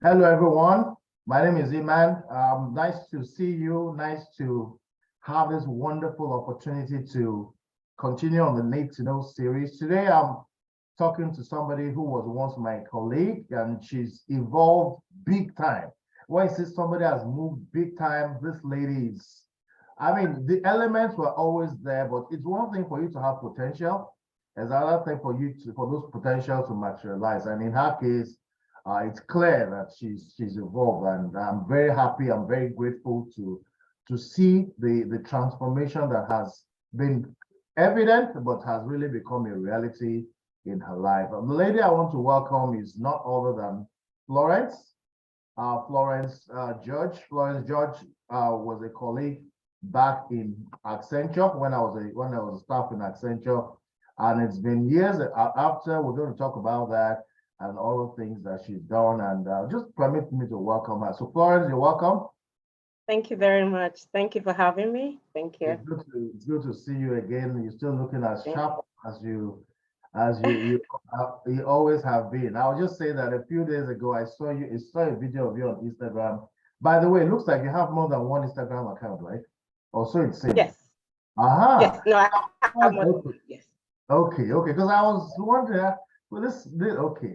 Hello, everyone. My name is Iman. Nice to see you. Nice to have this wonderful opportunity to continue on the Need to Know series. Today, I'm talking to somebody who was once my colleague, and she's evolved big time. When I say somebody has moved big time, this lady is, I mean, the elements were always there, but it's one thing for you to have potential. It's another thing for you to, for those potential to materialize. And in her case, it's clear that she's evolved, and I'm very happy. I'm very grateful to see the transformation that has been evident, but has really become a reality in her life. The lady I want to welcome is not other than Florence. Florence George was a colleague back in Accenture when I was a staff in Accenture, and it's been years after. We're going to talk about that and all the things that she's done, and just permit me to welcome her. So Florence, you're welcome. Thank you very much. Thank you for having me. Thank you. It's good to see you again. You're still looking as sharp as you always have been. I'll just say that a few days ago I saw a video of you on Instagram. By the way, it looks like you have more than one Instagram account, right? Or so it seems. Yes. Aha. Yes. No, I have more. Okay. Yes. Okay. Because I was wondering, well, this okay,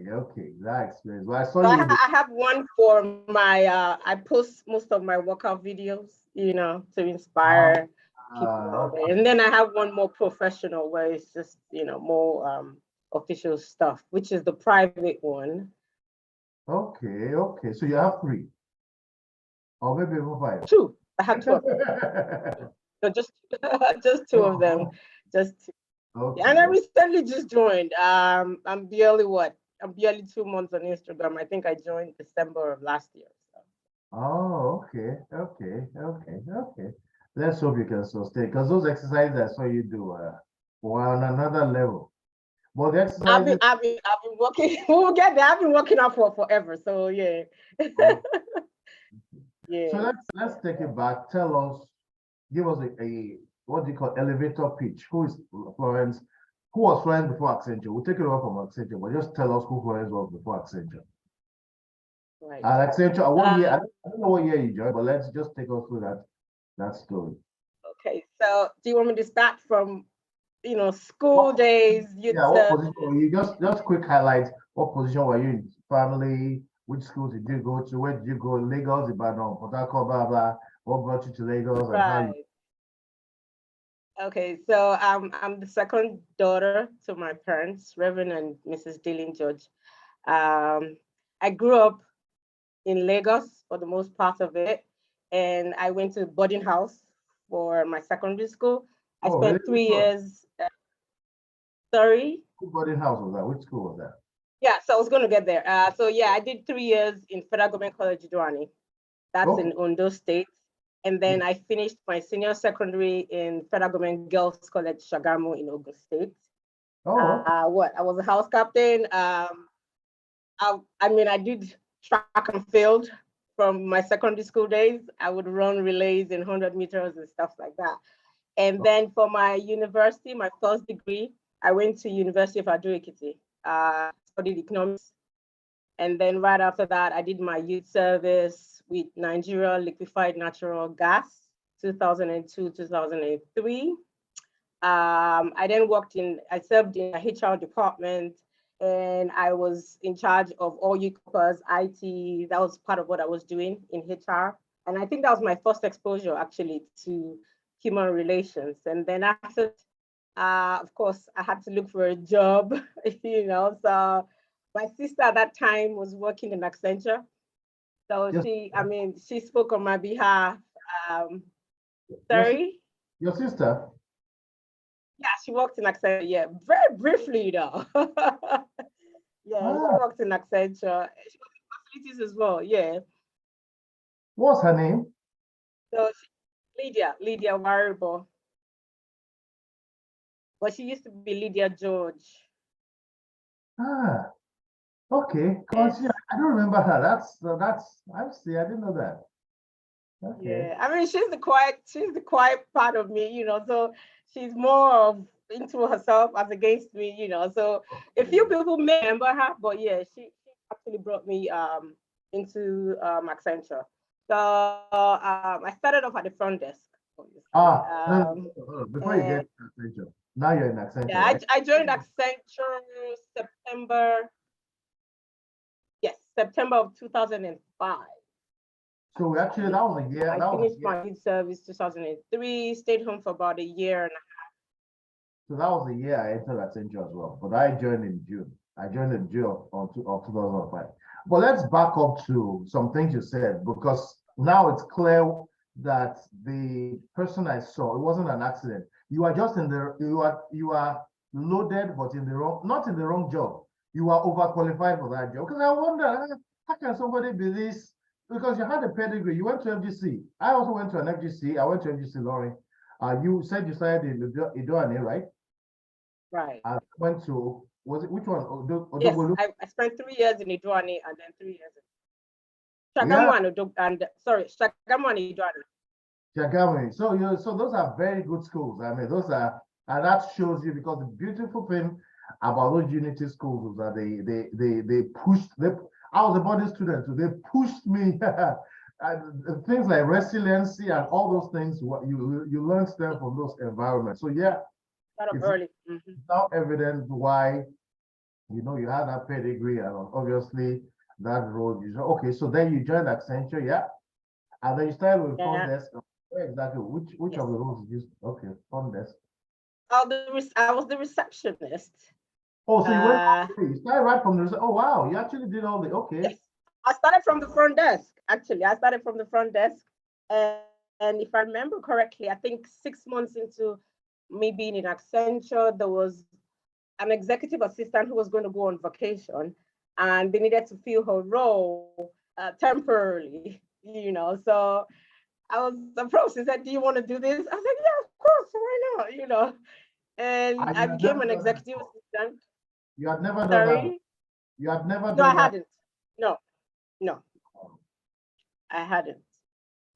that experience. Well, I saw So you. I have one for my, I post most of my workout videos, to inspire people out there. And then I have one more professional where it's just, more official stuff, which is the private one. Okay. So you have three, or maybe even five. Two. I have two of them. So just just two of them. Just two. Okay. And I recently just joined. I'm barely 2 months on Instagram. I think I joined December of last year. So. Oh, okay. Let's hope you can sustain, because those exercises I saw you do were on another level. Well, the exercises. I've been working. We'll get there. I've been working out for forever. So yeah. Oh, Yeah. so let's take it back. Tell us, give us a what do you call elevator pitch? Who is Florence? Who was Florence before Accenture? We'll take it over from Accenture, but just tell us who Florence was before Accenture. Right. And Accenture, what year? I don't know what year you joined, but let's just take us through that story. Okay. So do you want me to start from school days? What position were you? Just quick highlights. What position were you in? Family? Which schools did you go to? Where did you go? Lagos, Ibadan, Port Harcourt, blah blah. What brought you to Lagos and how you? Right. Okay, so I'm the second daughter to my parents, Reverend and Mrs. Nee George. I grew up in Lagos for the most part of it, and I went to boarding house for my secondary school. I spent Really? 3 years. Sorry. What boarding house was that? Which school was that? Yeah, so I was going to get there. So yeah, I did 3 years in Federal Government College Idoani. That's in Ondo State. And then I finished my senior secondary in Federal Government Girls College, Shagamu in Ogun State. I was a house captain. I did track and field from my secondary school days. I would run relays in 100 meters and stuff like that. And then for my university, my first degree, I went to University of Ado-Ekiti, studied economics. And then right after that, I did my youth service with Nigeria Liquefied Natural Gas, 2002, 2003. I then I served in the HR department, and I was in charge of all UCOPA's IT. That was part of what I was doing in HR. And I think that was my first exposure actually to human relations. And then after, of course, I had to look for a job, so my sister at that time was working in Accenture. So she spoke on my behalf. Sorry? Your sister? Yeah, she worked in Accenture, yeah, very briefly though. Yeah, she worked in Accenture. She was in facilities as well, yeah. What's her name? So Lydia Waribo. But she used to be Lydia George. Okay. Yes. I don't remember her. I see. I didn't know that. Okay. Yeah, I mean, she's the quiet part of me, so she's more of into herself as against me, so a few people may remember her, but yeah, she actually brought me Accenture. So I started off at the front desk. Before you get to Accenture, now you're in Accenture, yeah, right? I joined Accenture September of 2005. So actually, that was a year. I finished my youth service 2003, stayed home for about a year and a half. So that was the year I entered Accenture as well. But I joined in June. I joined in June of 2005. But let's back up to some things you said, because now it's clear that the person I saw, it wasn't an accident. You are just you are loaded, but not in the wrong job. You are overqualified for that job. Because I wonder, how can somebody be this? Because you had a pedigree. You went to FGC. I also went to an FGC. I went to FGC, Laurie. You said you started in Idoane, right? Right. I went to, which one? Yes, I spent 3 years in Idoane and then 3 years in Shagamu and Idoane. Shagamu. So those are very good schools. I mean, and that shows you, because the beautiful thing about those Unity schools is that they pushed. I was a boarding student, so they pushed me. And things like resiliency and all those things, what you learn them from those environments. So yeah, early. It's now evident why you had that pedigree, and obviously that role. Okay, so then you joined Accenture, yeah, and then you started with front desk. Where exactly? Which of the roles did you? Okay, front desk. I was the receptionist. Oh, so you started right from the. Oh wow, you actually did all the. Okay. Yes. I started from the front desk. Actually, I started from the front desk, and if I remember correctly, I think 6 months into me being in Accenture, there was an executive assistant who was going to go on vacation, and they needed to fill her role temporarily. So I was approached and said, "Do you want to do this?" I was like, "Yeah, of course, why not?" And I became an executive assistant. You had never done that. You had never done that. No, I hadn't. No, I hadn't.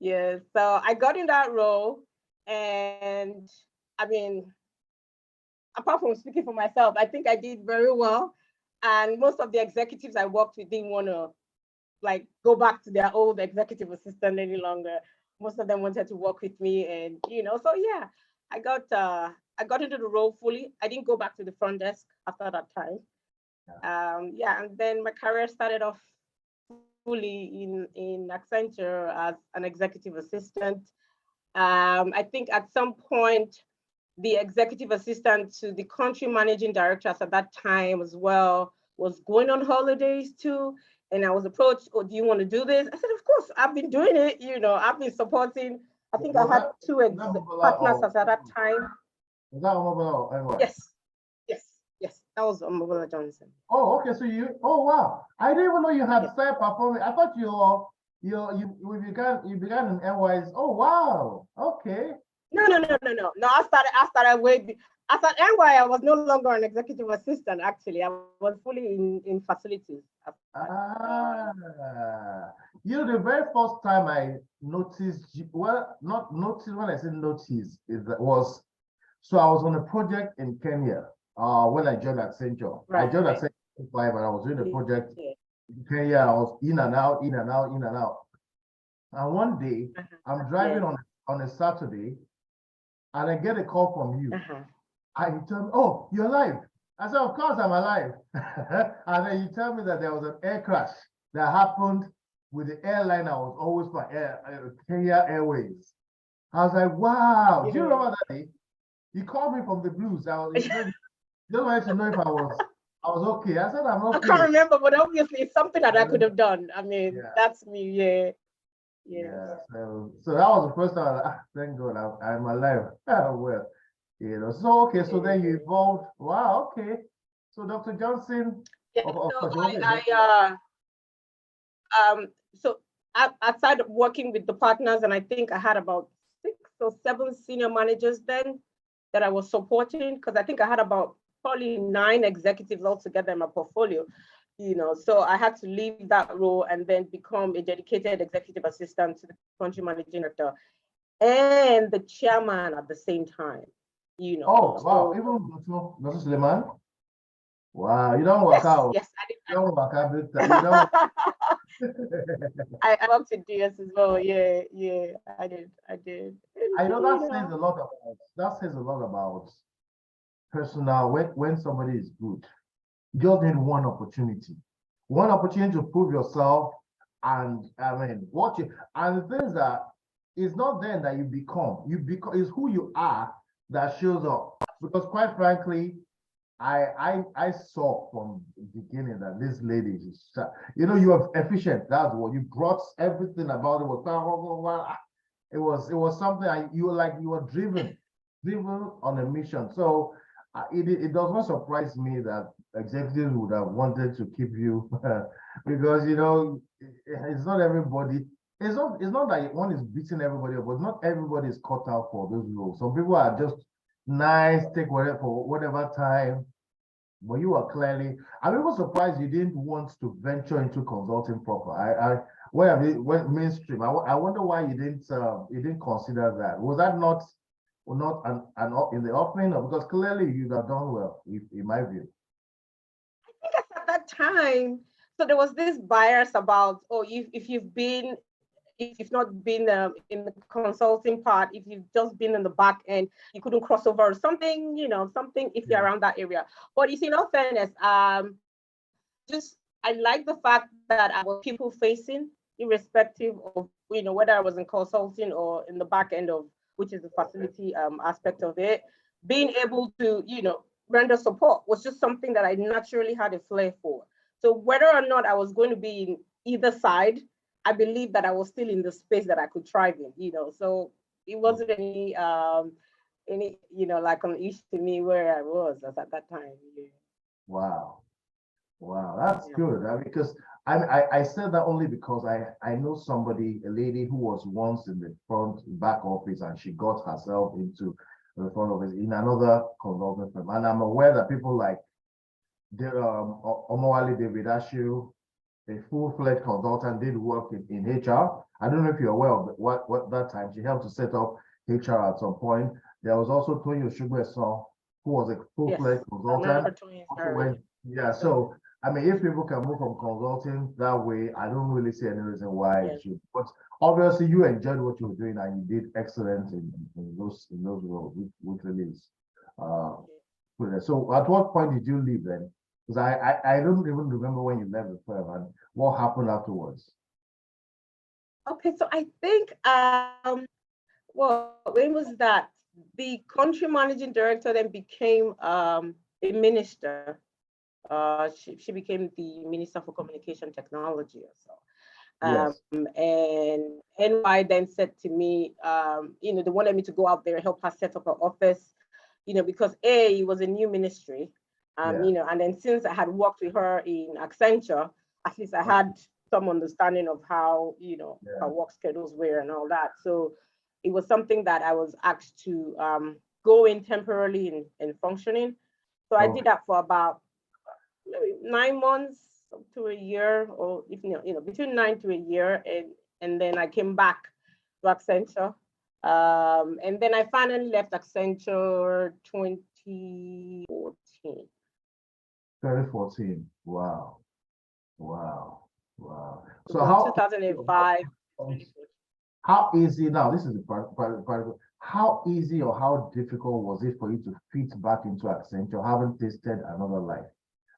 Yeah, so I got in that role, and I mean, apart from speaking for myself, I think I did very well. And most of the executives I worked with didn't want to go back to their old executive assistant any longer. Most of them wanted to work with me, and so yeah, I got into the role fully. I didn't go back to the front desk after that time. And then my career started off fully in Accenture as an executive assistant. I think at some point, the executive assistant to the country managing directors at that time as well was going on holidays too. And I was approached, "Oh, do you want to do this?" I said, "Of course, I've been doing it. I've been supporting." I think I had two partners at that time. Was that Omobala? Yes, that was Omobala Johnson. Oh, okay. So wow. I didn't even know you had started performing. I thought you began in NYS. Oh wow. Okay. No. I started way. At NY, I was no longer an executive assistant. Actually, I was fully in facilities. The very first time I noticed, well, not noticed, when I say notice, so I was on a project in Kenya when I joined Accenture. I joined Accenture 5, and I was doing a project in Kenya. I was in and out. And one day, I'm driving on a Saturday, and I get a call from you. And you tell me, "Oh, you're alive." I said, "Of course I'm alive." And then you tell me that there was an air crash that happened with the airline I was always for, Kenya Airways. I was like, wow. Do you remember that day? You called me from the blues. Just wanted to know if I was okay. I said, "I'm okay." I can't remember, but obviously it's something that I could have done. I mean, that's me, yeah. So that was the first time I was like, thank God I'm alive. Well, so okay, so then you evolved. Wow, okay. So Dr. Johnson, so I started working with the partners, and I think I had about 6 or 7 senior managers then that I was supporting, because I think I had about probably 9 executives altogether in my portfolio. So I had to leave that role and then become a dedicated executive assistant to the country managing director and the chairman at the same time. Oh wow! Even Dr. Suleiman. Wow, you don't work out. Yes, I did. You don't work out. You don't. I worked in DS as well. Yeah, yeah, I did. And, I know you that says know, a lot about personal when somebody is good. You just need one opportunity to prove yourself. And I mean, what you and the things that it's not then that you become is who you are that shows up. Because quite frankly, I saw from the beginning that this lady is, you are efficient. That's what you brought everything about it was it was something you were like you were driven on a mission. So it does not surprise me that executives would have wanted to keep you because it's not everybody. It's not that one is beating everybody up, but not everybody is cut out for those roles. Some people are just nice, take whatever for whatever time. But you are clearly, I'm even surprised you didn't want to venture into consulting proper. Where have you went mainstream? I wonder why you didn't consider that. Was that not in the offering? Or because clearly you'd have done well, in my view. I think at that time, so there was this bias about, oh, if you've not been in the consulting part, if you've just been in the back end, you couldn't cross over or something, something if you're Yeah. around that area. But you see, in all fairness, just I like the fact that I was people facing, irrespective of whether I was in consulting or in the back end of which is the facility aspect of it. Being able to render support was just something that I naturally had a flair for. So whether or not I was going to be in either side, I believe that I was still in the space that I could thrive in. So it wasn't any like an issue to me where I was at that time. Yeah. Wow. Wow, that's Yeah. good. Because I said that only because I know somebody, a lady who was once in the back office, and she got herself into the front office in another consulting firm. And I'm aware that people like Omowale David Ashu, a full-fledged consultant, did work in HR. I don't know if you're aware of what that time she helped to set up HR at some point. There was also Tony Oshugbeson, who was a Yes, full-fledged I remember consultant. Tony Also Story. went, yeah. So I mean, if people can move from consulting that way, I don't really see any reason why Yeah. it should. But obviously, you enjoyed what you were doing, and you did excellent in those roles, which really is good. So, at what point did you leave then? Because I don't even remember when you left the firm and what happened afterwards. Okay, so I think well, when was that? The country managing director then became a minister. She became the Minister for Communication Technology or so. Yes. And NY then said to me, they wanted me to go out there and help her set up her office, because it was a new ministry, Yeah. and then since I had worked with her in Accenture, at least I had some understanding of how, her work schedules were and all that. So it was something that I was asked to go in temporarily in functioning. So I did that for about maybe 9 months to a year, or if between 9 to a year, and then I came back to Accenture, and then I finally left Accenture 2014. 2014. Wow. Wow. Wow. So So 2005. how easy now? This is the part. How easy or how difficult was it for you to fit back into Accenture, having tasted another life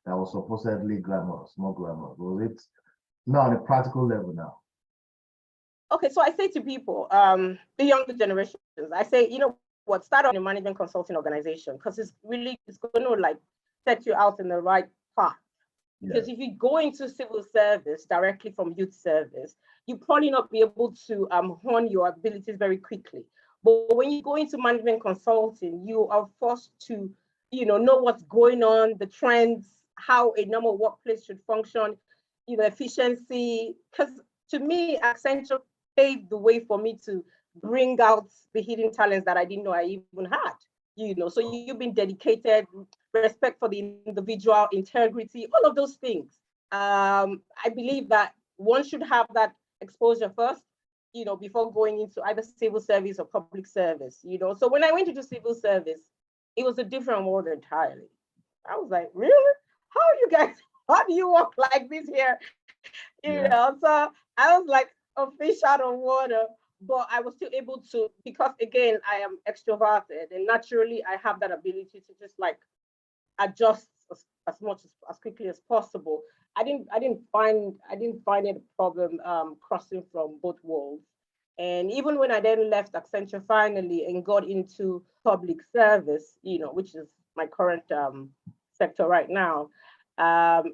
that was supposedly glamorous, more glamorous? Was it now on a practical level now? Okay, so I say to people, the younger generations, I say, what, start on a management consulting organization, because it's going to like set you out in the right path. Because if you go into civil service directly from youth service, you probably not be able to hone your abilities very quickly. But when you go into management consulting, you are forced to, know what's going on, the trends, how a normal workplace should function, efficiency. Because to me, Accenture paved the way for me to bring out the hidden talents that I didn't know I even had. So you've been dedicated, respect for the individual, integrity, all of those things. I believe that one should have that exposure first, before going into either civil service or public service. So when I went into civil service, it was a different world entirely. I was like, really? How you guys? How do you work like this here? You know, so I was like a fish out of water, but I was still able to, because again, I am extroverted and naturally I have that ability to just like adjust as much as quickly as possible. I didn't find it a problem crossing from both worlds. And even when I then left Accenture finally and got into public service, which is my current sector right now,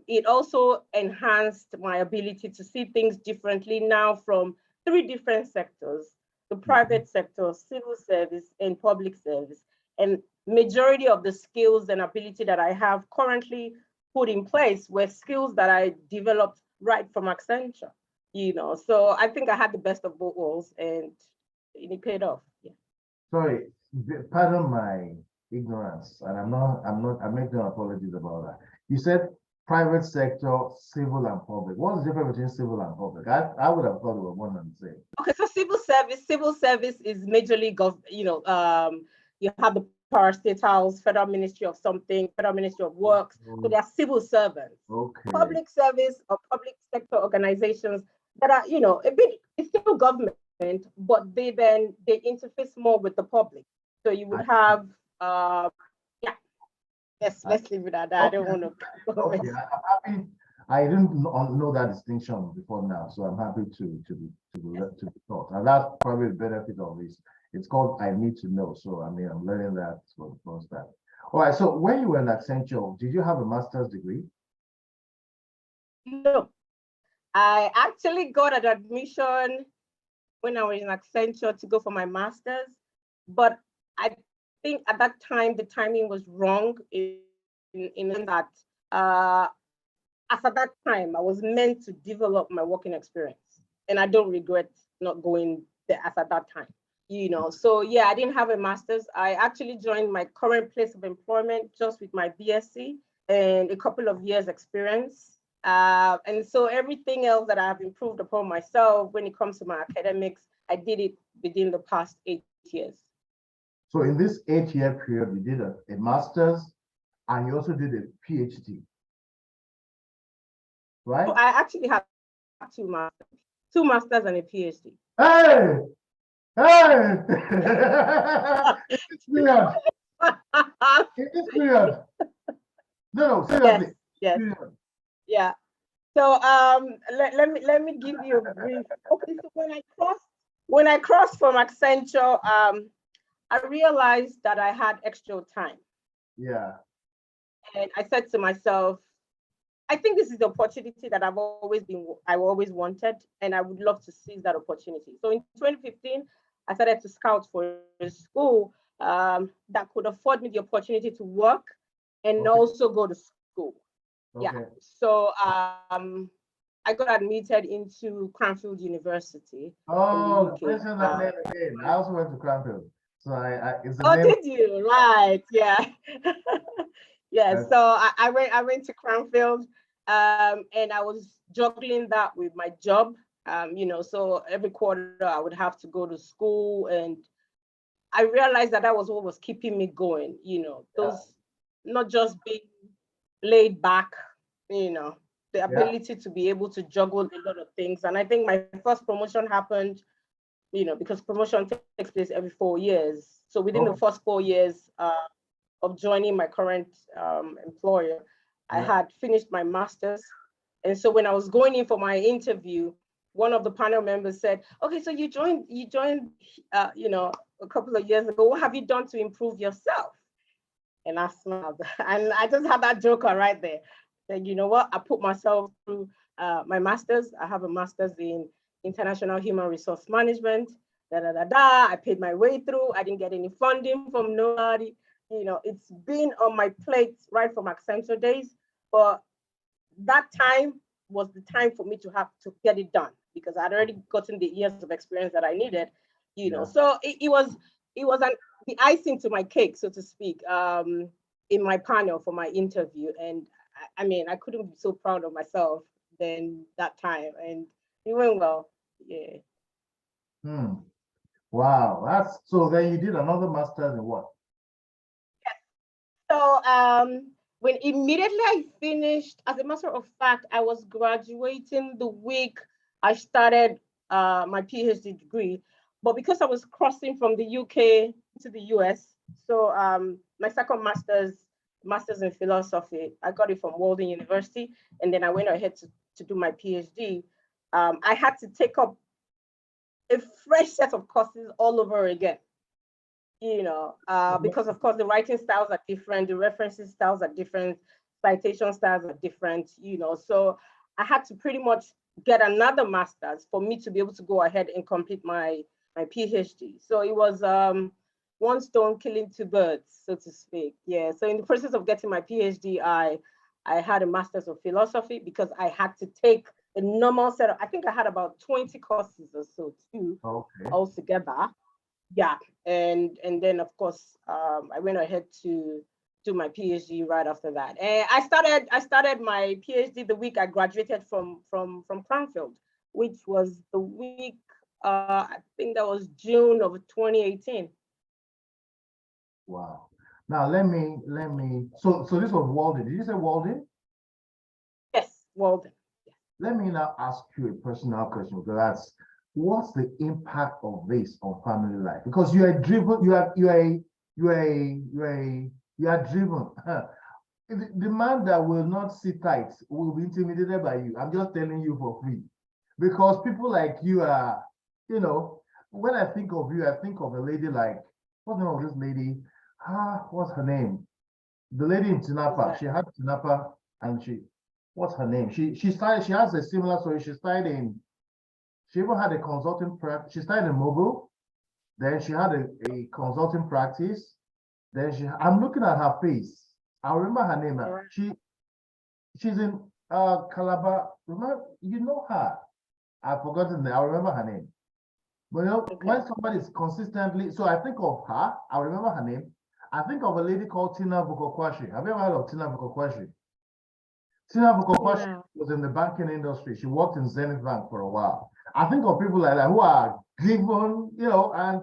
it also enhanced my ability to see things differently now from three different sectors: the private sector, civil service, and public service. And majority of the skills and ability that I have currently put in place were skills that I developed right from Accenture. So I think I had the best of both worlds, and it paid off. Yeah. Sorry, pardon my ignorance, and I'm making apologies about that. You said private sector, civil and public. What's the difference between civil and public? I would have thought it was one and the same. Okay, so civil service is majorly you have the parastatals, Federal Ministry of something, Federal Ministry of Works. So they are civil servants. Okay. Public service or public sector organizations that are, a bit, it's still government, but they interface more with the public. So you would have, yeah, let's leave it at that. I don't want to. Okay, I'm happy. I didn't know that distinction before now, so I'm happy to be taught. And that's probably the benefit of this. It's called I Need to Know. So I mean, I'm learning that for the first time. All right. So when you were in Accenture, did you have a master's degree? No, I actually got an admission when I was in Accenture to go for my master's, but I think at that time the timing was wrong in that as at that time I was meant to develop my working experience, and I don't regret not going there as at that time. So yeah, I didn't have a master's. I actually joined my current place of employment just with my BSc and a couple of years experience. And so everything else that I've improved upon myself when it comes to my academics, I did it within the past 8 years. So in this 8-year period, you did a master's and you also did a PhD, right? So I actually have two masters and a PhD. Hey! Hey! It's weird. It's weird. No, seriously. Yes. Yeah. So let me give you a brief. Okay, so when I crossed from Accenture, I realized that I had extra time. Yeah. And I said to myself, I think this is the opportunity that I've always wanted, and I would love to seize that opportunity. So in 2015, I started to scout for a school that could afford me the opportunity to work and also go to school. Yeah. So I got admitted into Cranfield University. Oh, mention that name again. I also went to Cranfield. So it's a oh, name. did you? Right. Yeah. Yeah. So I went to Cranfield, and I was juggling that with my job. So every quarter I would have to go to school, and I realized that was what was keeping me going. Those not just being laid back, the ability to be able to juggle a lot of things. And I think my first promotion happened, because promotion takes place every 4 years. So within the first 4 years of joining my current employer, I had finished my master's. And so when I was going in for my interview, one of the panel members said, okay, so you joined, a couple of years ago. What have you done to improve yourself? And I smiled. And I just had that joker right there. Then, you know what? I put myself through my master's. I have a master's in international human resource management. I paid my way through. I didn't get any funding from nobody. It's been on my plate right from Accenture days. But that time was the time for me to have to get it done, because I'd already gotten the years of experience that I needed. So it was the icing to my cake, so to speak, in my panel for my interview. And I mean, I couldn't be so proud of myself then that time, and it went well. Yeah. Wow. So then you did another master's in what? So when immediately I finished, as a matter of fact, I was graduating the week I started my PhD degree. But because I was crossing from the UK to the US, so my second master's in philosophy, I got it from Walden University, and then I went ahead to do my PhD. I had to take up a fresh set of courses all over again. Because of course the writing styles are different, the referencing styles are different, citation styles are different, so I had to pretty much get another master's for me to be able to go ahead and complete my PhD. So it was one stone killing two birds, so to speak. Yeah. So in the process of getting my PhD, I had a master's of philosophy because I had to take a normal set of, I think I had about 20 courses or so too, altogether. Yeah, and then of course I went ahead to do my PhD right after that. And I started my PhD the week I graduated from Cranfield, which was the week I think that was June of 2018. Wow. Now let me so this was Walden. Did you say Walden? Yes, Walden. Let me now ask you a personal question, because that's what's the impact of this on family life? Because you are driven, you are driven. The man that will not sit tight will be intimidated by you. I'm just telling you for free. Because people like you are, when I think of you, I think of a lady like, what's the name of this lady? What's her name? The lady in Tinapa. She had Tinapa, and what's her name? She started, she has a similar story. She even had a consulting practice. She started in mobile, then she had a consulting practice. Then I'm looking at her face. I remember her name now. She's in Calabar. Remember, you know her. I've forgotten I remember her name. But when somebody is consistently, so I think of her, I remember her name. I think of a lady called Tina Bukokwashi. Have you ever heard of Tina Bukokwashi? Tina Bukokwashi was in the banking industry. She worked in Zenith Bank for a while. I think of people like that who are driven, and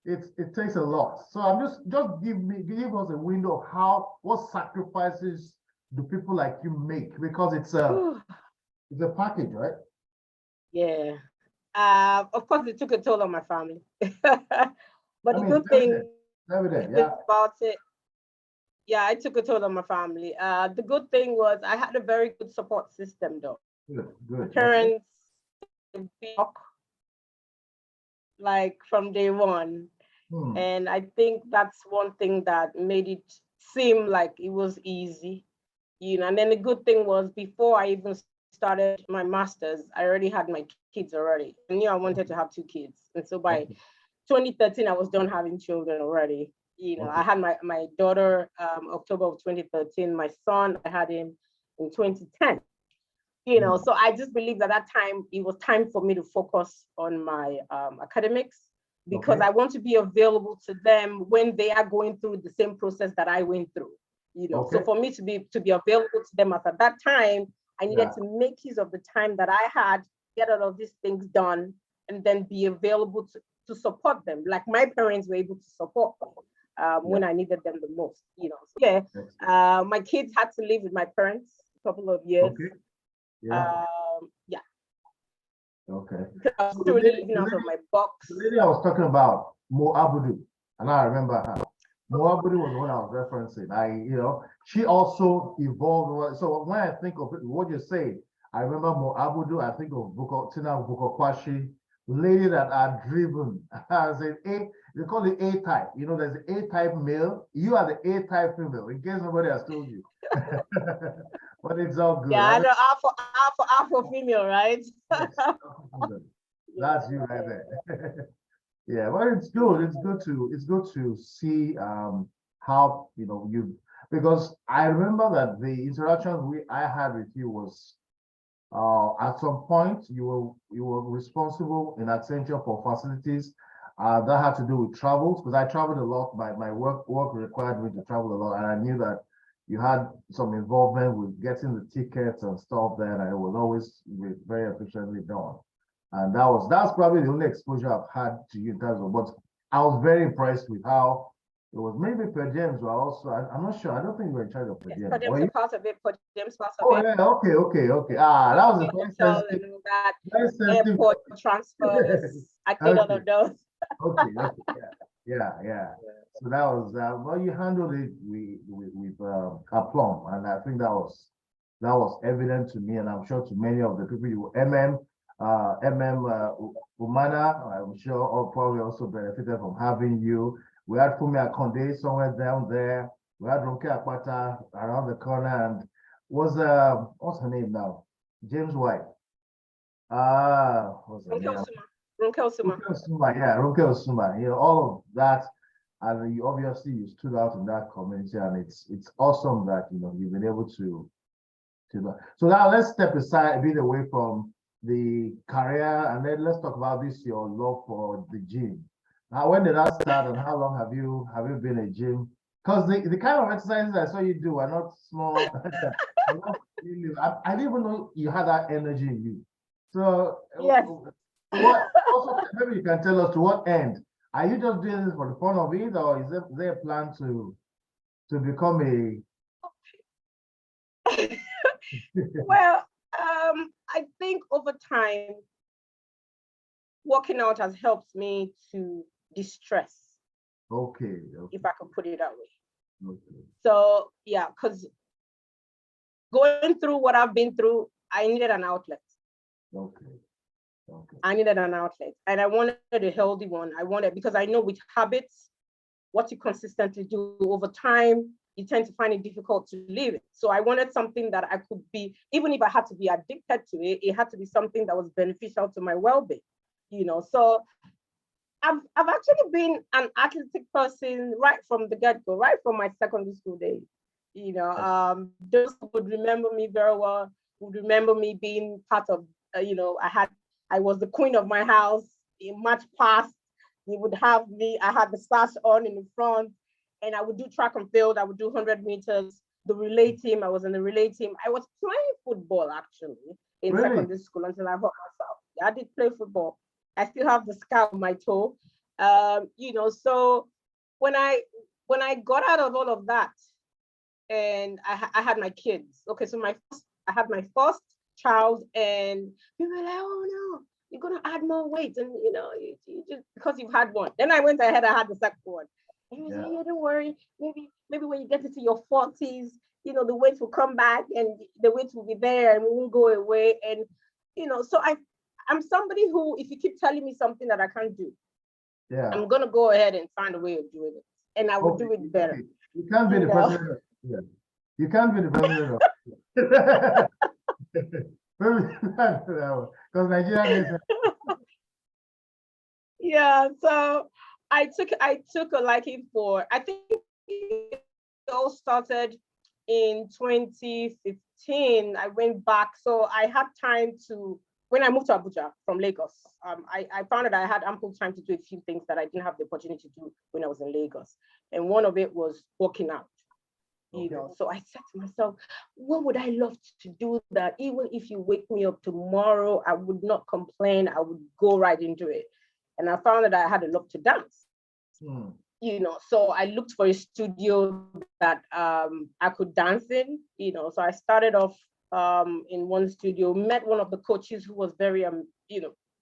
it takes a lot. So I'm just give us a window of what sacrifices do people like you make, because it's a package, right? Yeah. Of course, it took a toll on my family. But the good thing about it, yeah, it took a toll on my family. The good thing was I had a very good support system, though. Good. Parents, like from day one. And I think that's one thing that made it seem like it was easy, And then the good thing was before I even started my master's, I already had my kids already. I knew I wanted to have 2 kids. And so by 2013, I was done having children already. I had my daughter October of 2013. My son, I had him in 2010. So I just believed at that time, it was time for me to focus on my academics, because I want to be available to them when they are going through the same process that I went through. So for me to be available to them at that time, I needed to make use of the time that I had, get all of these things done, and then be available to support them, like my parents were able to support me when I needed them the most. So my kids had to live with my parents a couple of years. Because I was still living out of my box. The lady I was talking about, Mo Abudu, and I remember her. Mo Abudu was the one I was referencing. She also evolved. So when I think of what you say, I remember Mo Abudu. I think of Tina Bukokwashi, lady that are driven. As an A, they call it A type. There's an A type male. You are the A type female. In case nobody has told you. But it's all good. Yeah, I know alpha female, right? That's you right there. Yeah, well, it's good. It's good to see how because I remember that the interaction I had with you was at some point you were responsible in Accenture for facilities that had to do with travels, because I traveled a lot. My work required me to travel a lot, and I knew that you had some involvement with getting the tickets and stuff there, and it was always very efficiently done. And that's probably the only exposure I've had to you in terms of, but I was very impressed with how It was maybe per James were also, I'm not sure. I don't think you were in charge of per Yes, James. per diems are part of it. Per diems part of Oh, it. yeah, okay. Ah, that was a very Hotel sensitive, and all that. very sensitive. Airport transfers. I did all Okay, of those. okay, yeah. So that was, well, you handled it with aplomb, and I think that was evident to me, and I'm sure to many of the people you Umana, I'm sure all probably also benefited from having you. We had Fumi Akonde somewhere down there. We had Ronke Akpata around the corner, and was what's her name now? James White. What's her Ronke name? Osuma. Ronke Osuma. Ronke Osuma, yeah, Ronke Osuma. You know, all of that, and you obviously you stood out in that community, and it's awesome that you've been able to do. So now let's step aside a bit away from the career, and then let's talk about this your love for the gym. Now, when did that start, and how long have you been a gym? Because the kind of exercises I saw you do are not small. I didn't even know you had that energy in you. So, Yes. what also maybe you can tell us to what end? Are you just doing this for the fun of it, or is there a plan to become a Well, I think over time, working out has helped me to distress, okay, if I could put it that way. okay. So yeah, because going through what I've been through, I needed an outlet. Okay. I needed an outlet, and I wanted a healthy one. I wanted, because I know with habits, what you consistently do over time, you tend to find it difficult to leave it. So I wanted something that I could be, even if I had to be addicted to it, it had to be something that was beneficial to my well-being. So I've actually been an athletic person right from the get-go, right from my secondary school days. Those who would remember me very well would remember me being part of, I was the queen of my house in March past. You would have me, I had the sash on in the front, and I would do track and field. I would do 100 meters, the relay team. I was in the relay team. I was playing football actually in secondary school until I hurt myself. I did play football. I still have the scar on my toe. So when I got out of all of that, and I had my kids. Okay, so I had my first child, and people were like, "Oh no, you're gonna add more weight," and you just because you've had one. Then I went ahead, I had the second one. And you say, "Yeah, don't worry. Maybe when you get into your 40s, the weight will come back, and the weight will be there, and it won't go away." And so I'm somebody who, if you keep telling me something that I can't do, I'm gonna go ahead and find a way of doing it, and I will do it better. Okay. You can't be the president. Yeah. You can't be the president of because Nigeria. Yeah, so I took a liking for, I think it all started in 2015. I went back, so I had time to, when I moved to Abuja from Lagos, I found that I had ample time to do a few things that I didn't have the opportunity to do when I was in Lagos. And one of it was working out. So I said to myself, what would I love to do that even if you wake me up tomorrow, I would not complain, I would go right into it. And I found that I had a love to dance. So I looked for a studio that I could dance in, so I started off in one studio, met one of the coaches who was very,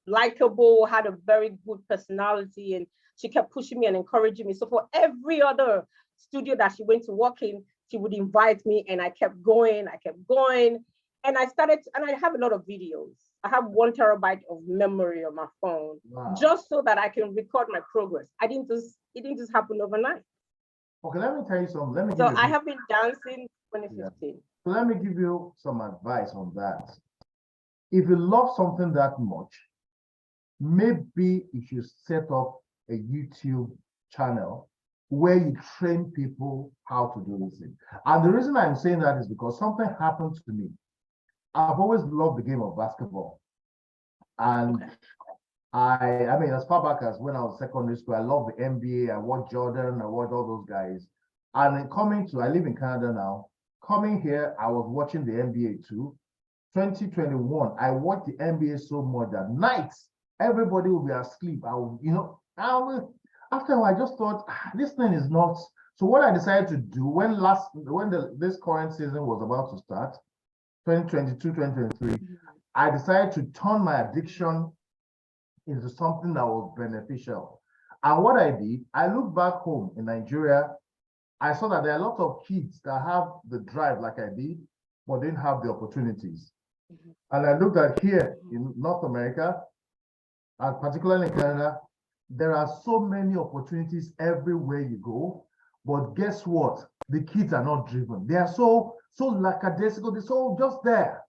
likable, had a very good personality, and she kept pushing me and encouraging me. So for every other studio that she went to work in, she would invite me, and I kept going. And I started, and I have a lot of videos. I have 1 terabyte of memory on my phone, just so that I can record my progress. It didn't just happen overnight. Okay, let me tell you something. So I have been dancing 2015. Yeah. So let me give you some advice on that. If you love something that much, maybe you should set up a YouTube channel where you train people how to do this thing. And the reason I'm saying that is because something happened to me. I've always loved the game of basketball. And I mean, as far back as when I was secondary school, I loved the NBA. I watched Jordan, I watched all those guys. And then I live in Canada now. Coming here, I was watching the NBA too. 2021, I watched the NBA so much that nights, everybody will be asleep. I after a while, I just thought this thing is not. So what I decided to do when this current season was about to start, 2022, 2023, I decided to turn my addiction into something that was beneficial. And what I did, I looked back home in Nigeria, I saw that there are a lot of kids that have the drive like I did, but didn't have the opportunities. And I looked at here in North America, and particularly in Canada, there are so many opportunities everywhere you go. But guess what? The kids are not driven. They are so lackadaisical. They're so just there.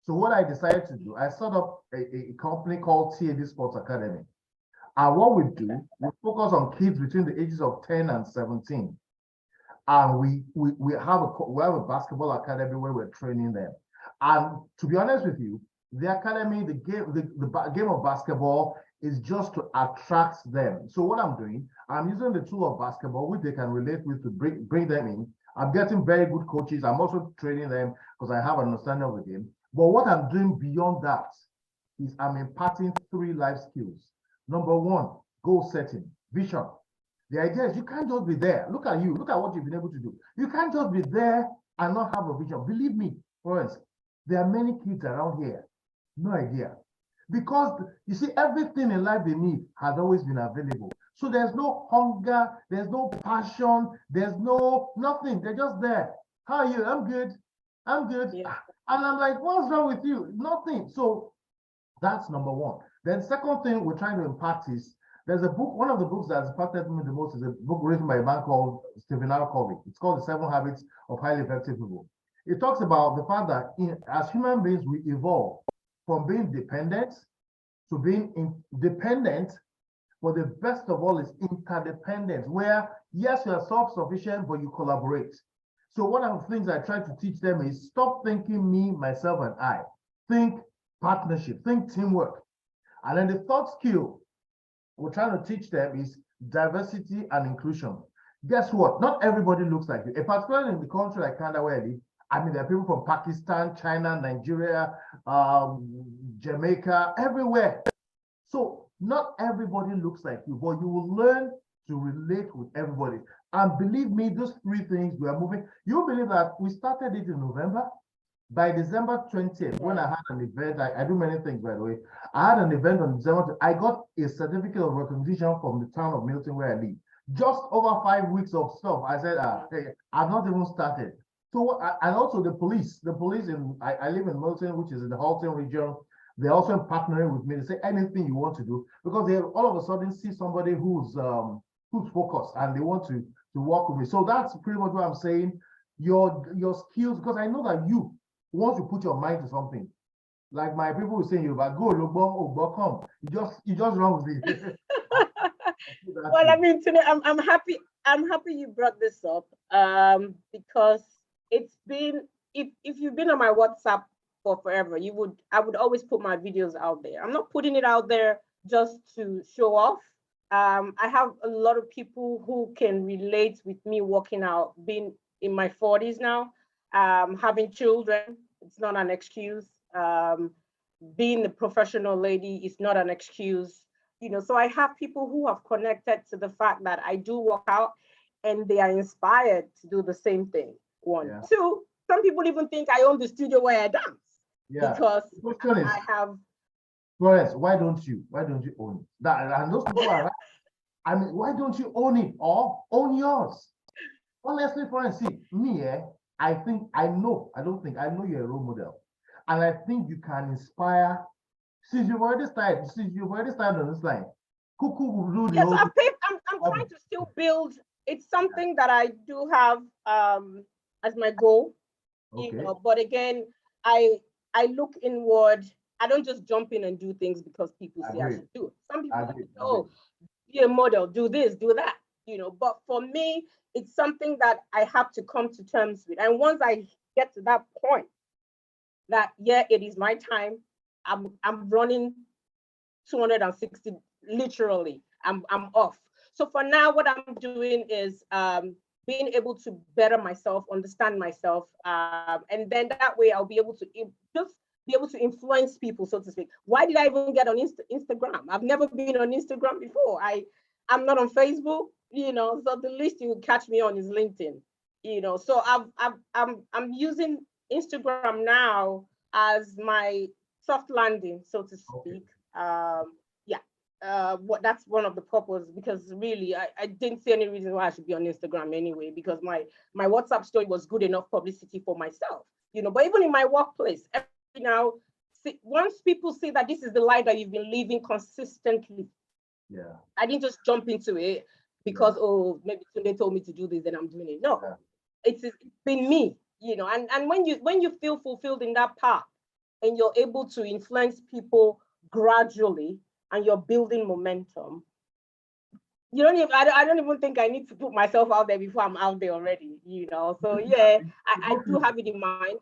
So what I decided to do, I set up a company called TAD Sports Academy. And what we do, we focus on kids between the ages of 10 and 17. And we have a basketball academy where we're training them. And to be honest with you, the academy, the game of basketball is just to attract them. So what I'm doing, I'm using the tool of basketball, which they can relate with to bring them in. I'm getting very good coaches. I'm also training them because I have an understanding of the game. But what I'm doing beyond that is I'm imparting 3 life skills. Number 1, goal setting, vision. The idea is you can't just be there. Look at you. Look at what you've been able to do. You can't just be there and not have a vision. Believe me, Florence, there are many kids around here. No idea. Because you see, everything in life they need has always been available. So there's no hunger, there's no passion, there's nothing. They're just there. How are you? I'm good. I'm good. Yeah. And I'm like, what's wrong with you? Nothing. So that's number 1. Then second thing we're trying to impart is there's a book, one of the books that's impacted me the most is a book written by a man called Stephen R. Covey. It's called The 7 Habits of Highly Effective People. It talks about the fact that as human beings, we evolve from being dependent to being independent, but the best of all is interdependence, where yes, you are self-sufficient, but you collaborate. So one of the things I try to teach them is stop thinking me, myself, and I. Think partnership, think teamwork. And then the third skill we're trying to teach them is diversity and inclusion. Guess what? Not everybody looks like you. Particularly in the country like Canada where I live, I mean, there are people from Pakistan, China, Nigeria, Jamaica, everywhere. So not everybody looks like you, but you will learn to relate with everybody. And believe me, those 3 things we are moving. You believe that we started it in November? By December 20th, when I had an event, I do many things, by the way. I had an event on December, I got a certificate of recognition from the town of Milton where I live. Just over 5 weeks of stuff. I said, hey, I've not even started. So, and also the police I live in Milton, which is in the Halton region. They're also partnering with me. They say anything you want to do, because they all of a sudden see somebody who's focused and they want to work with me. So that's pretty much what I'm saying. Your skills, because I know that once you put your mind to something, like my people will say, you go, look, come. You just run with it. Well, I mean, today I'm happy you brought this up, because it's been, if you've been on my WhatsApp for forever, I would always put my videos out there. I'm not putting it out there just to show off. I have a lot of people who can relate with me working out, being in my 40s now. Having children, it's not an excuse. Being a professional lady is not an excuse. So I have people who have connected to the fact that I do work out and they are inspired to do the same thing. 1. Yeah. 2, some people even think I own the studio where I dance. Yeah. Because I have. Florence, why don't you own it? And those people are right. I mean, why don't you own it or own yours? Honestly, Florence, see, me, I know you're a role model. And I think you can inspire. Since you've already started on this line, Kuku will do the whole. I'm trying to still build. It's something that I do have as my goal. Okay. But again, I look inward. I don't just jump in and do things because people say I should do it. Some people be a model, do this, do that. But for me, it's something that I have to come to terms with. And once I get to that point, that it is my time. I'm running 260, literally. I'm off. So for now, what I'm doing is being able to better myself, understand myself, and then that way I'll be able to just be able to influence people, so to speak. Why did I even get on Instagram? I've never been on Instagram before. I'm not on Facebook, so the least you will catch me on is LinkedIn, So I'm using Instagram now as my soft landing, so to Okay. speak. Yeah, that's one of the purpose, because really I didn't see any reason why I should be on Instagram anyway, because my WhatsApp story was good enough publicity for myself, But even in my workplace, now, once people see that this is the life that you've been living consistently, Yeah. I didn't just jump into it because, oh, maybe they told me to do this and I'm doing it. No, Yeah. it's been me, and when you feel fulfilled in that path and you're able to influence people gradually and you're building momentum, you don't even, I don't even think I need to put myself out there before I'm out there already, So yeah, I do have it in mind.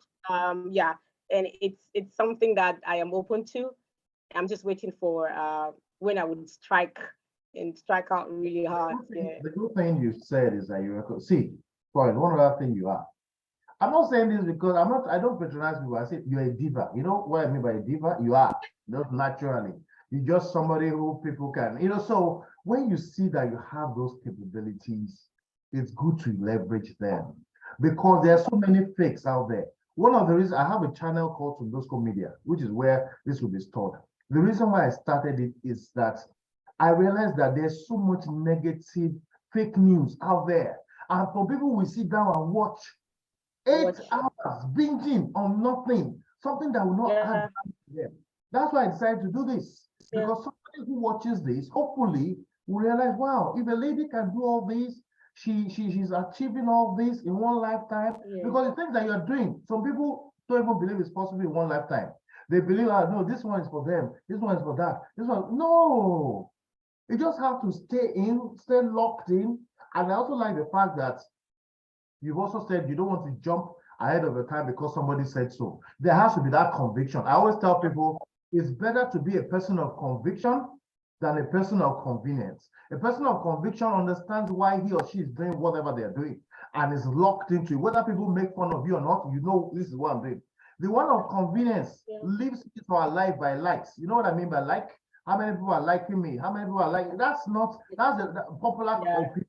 Yeah, and it's something that I am open to. I'm just waiting for when I would strike out really hard. Yeah. The good thing you said is that you're see, Floyd, one other thing you are. I'm not saying this because I don't patronize people. I say you're a diva. You know what I mean by a diva? You are, not naturally. You're just somebody who people can, so when you see that you have those capabilities, it's good to leverage them because there are so many fakes out there. One of the reasons I have a channel called Tundosco Media, which is where this will be stored. The reason why I started it is that I realized that there's so much negative fake news out there. And for people we sit down and watch 8 hours binging on nothing, something that will not add Yeah. value to them. That's why I decided to do this. Yeah. Because somebody who watches this, hopefully, will realize, wow, if a lady can do all this, she's achieving all this in one lifetime. Yeah. Because the things that you're doing, some people don't even believe it's possible in one lifetime. They believe, no, this one is for them, this one is for that, this one. No, you just have to stay locked in. And I also like the fact that you've also said you don't want to jump ahead of the time because somebody said so. There has to be that conviction. I always tell people it's better to be a person of conviction than a person of convenience. A person of conviction understands why he or she is doing whatever they're doing and is locked into it. Whether people make fun of you or not, you know this is what I'm doing. The one of convenience lives into our life by likes. You know what I mean by like? How many people are liking me? How many people are liking? That's the popular opinion.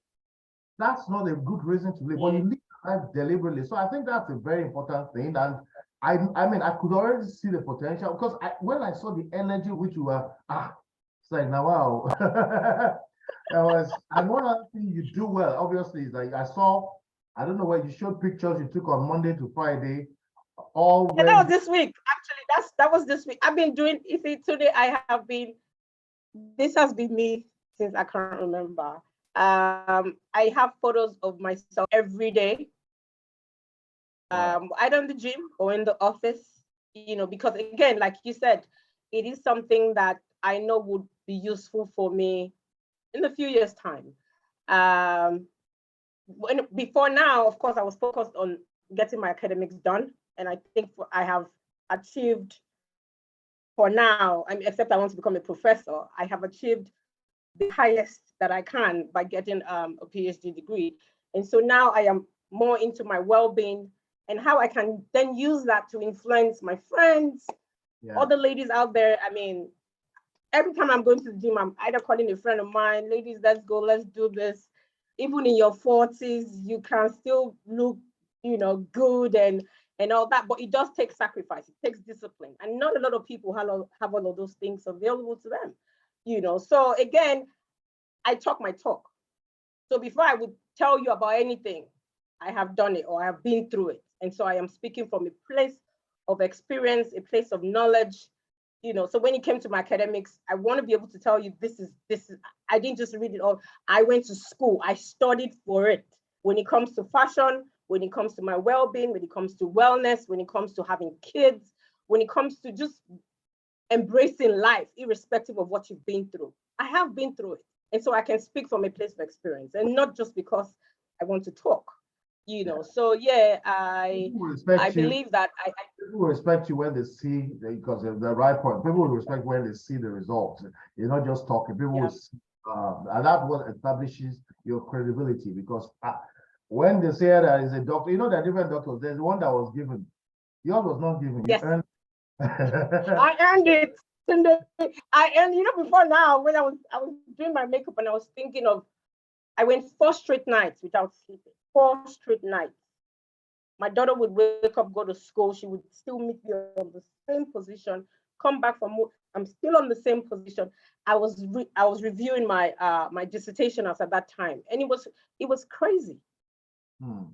That's not a good reason to live, but you live life deliberately. So I think that's a very important thing. And I mean, I could already see the potential because when I saw the energy which you were, it's like, now, wow. And one other thing you do well, obviously, is like I don't know where you showed pictures you took on Monday to Friday. Yeah, that was this week. Actually, that was this week. I've been doing, you see, today this has been me since I can't remember. I have photos of myself every day, either in the gym or in the office, because again, like you said, it is something that I know would be useful for me in a few years' time. Before now, of course, I was focused on getting my academics done, and I think I have achieved for now, except I want to become a professor, I have achieved the highest that I can by getting a PhD degree. And so now I am more into my well-being and how I can then use that to influence my friends, other ladies out there. I mean, every time I'm going to the gym, I'm either calling a friend of mine, ladies, let's go, let's do this. Even in your 40s, you can still look, good and all that, but it does take sacrifice, it takes discipline. And not a lot of people have all of those things available to them, So again, I talk my talk. So before I would tell you about anything, I have done it or I have been through it. And so I am speaking from a place of experience, a place of knowledge, So when it came to my academics, I want to be able to tell you this is, I didn't just read it all. I went to school, I studied for it. When it comes to fashion, when it comes to my well-being, when it comes to wellness, when it comes to having kids, when it comes to just embracing life, irrespective of what you've been through. I have been through it. And so I can speak from a place of experience and not just because I want to talk, So yeah, I believe that people will respect you when they see, because the right point. People will respect when they see the results. You're not just talking. People will see, and that's what establishes your credibility. Because when they say that is a doctor, there are different doctors. There's one that was given. Yours was not given. You yes, earned. I earned it. And before now, when I was doing my makeup and I was thinking of, I went 4 straight nights without sleeping. 4 straight nights. My daughter would wake up, go to school. She would still meet me on the same position. Come back from work, I'm still on the same position. I was reviewing my dissertation at that time, and it was crazy. Hmm.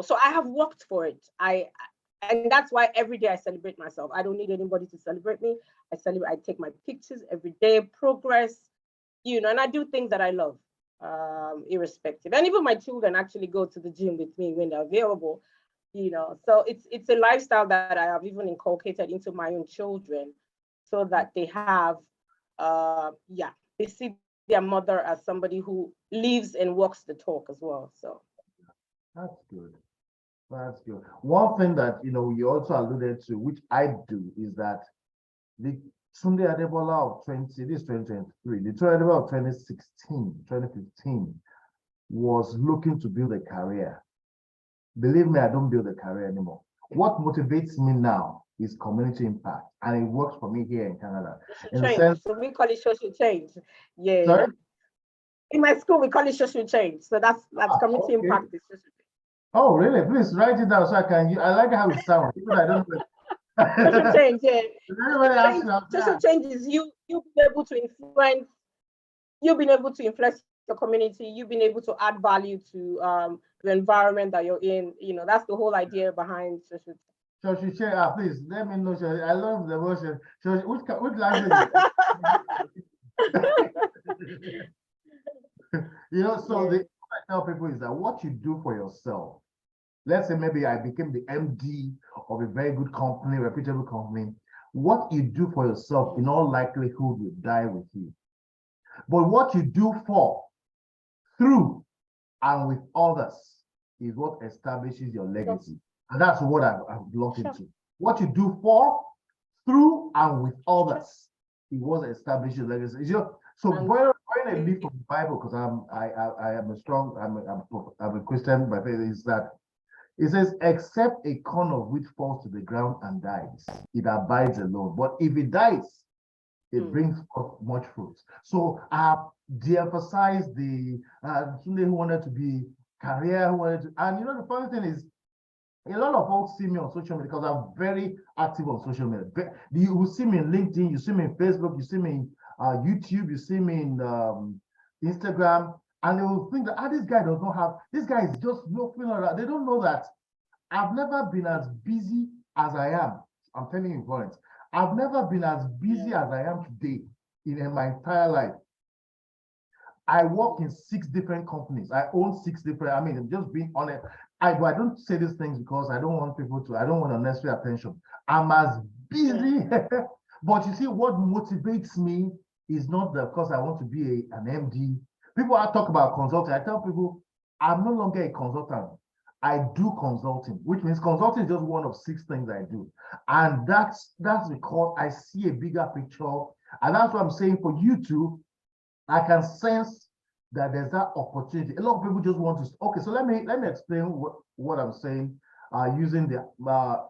So I have worked for it. And that's why every day I celebrate myself. I don't need anybody to celebrate me. I take my pictures every day, progress, and I do things that I love, irrespective. And even my children actually go to the gym with me when they're available. So it's a lifestyle that I have even inculcated into my own children, so that they have, they see their mother as somebody who lives and walks the talk as well. So That's good. That's good. One thing that you also alluded to, which I do, is that the Sunday Adebola of 2023, the Tunde Adebola of 2016, 2015 was looking to build a career. Believe me, I don't build a career anymore. What motivates me now is community impact, and it works for me here in Canada. In the change. sense, So we call it social change. Yeah. sorry? In my school, we call it social change. So that's community Okay. impact is social change. Oh, really? Please write it down so I can. I like how it sounds. Even I don't know. Social change, yeah. Social change is you being able to influence, you've been able to influence your community, you've been able to add value to the environment that you're in. That's the whole idea behind social change. Please let me know. I love the word. Which language? So the I tell people is that what you do for yourself. Let's say maybe I became the MD of a very good company, reputable company. What you do for yourself, in all likelihood, will die with you. But what you do for, through, and with others is what establishes your legacy. And that's what I've looked into. What you do for, through, and with others is what establishes your legacy. So borrowing a leaf from the Bible, because I'm a Christian by faith, is that it says, except a corn of wheat falls to the ground and dies, it abides alone. But if it dies, it brings forth much fruit. So I have de-emphasized the Sunday who wanted to be career, who wanted to, and the funny thing is, a lot of folks see me on social media because I'm very active on social media. You will see me in LinkedIn, you see me in Facebook, you see me in YouTube, you see me in Instagram, and they will think that this guy does not have, this guy is just nothing like that. They don't know that I've never been as busy as I am. I'm telling you, Florence, I've never been as busy as I am today in my entire life. I work in 6 different companies. I own 6 different, I'm just being honest. I don't say these things because I don't want unnecessary attention. I'm as busy. But you see, what motivates me is not because I want to be an MD. People talk about consulting. I tell people, I'm no longer a consultant. I do consulting, which means consulting is just one of 6 things I do. And that's because I see a bigger picture. And that's what I'm saying for you too. I can sense that there's that opportunity. A lot of people just want to, okay, so let me explain what I'm saying using the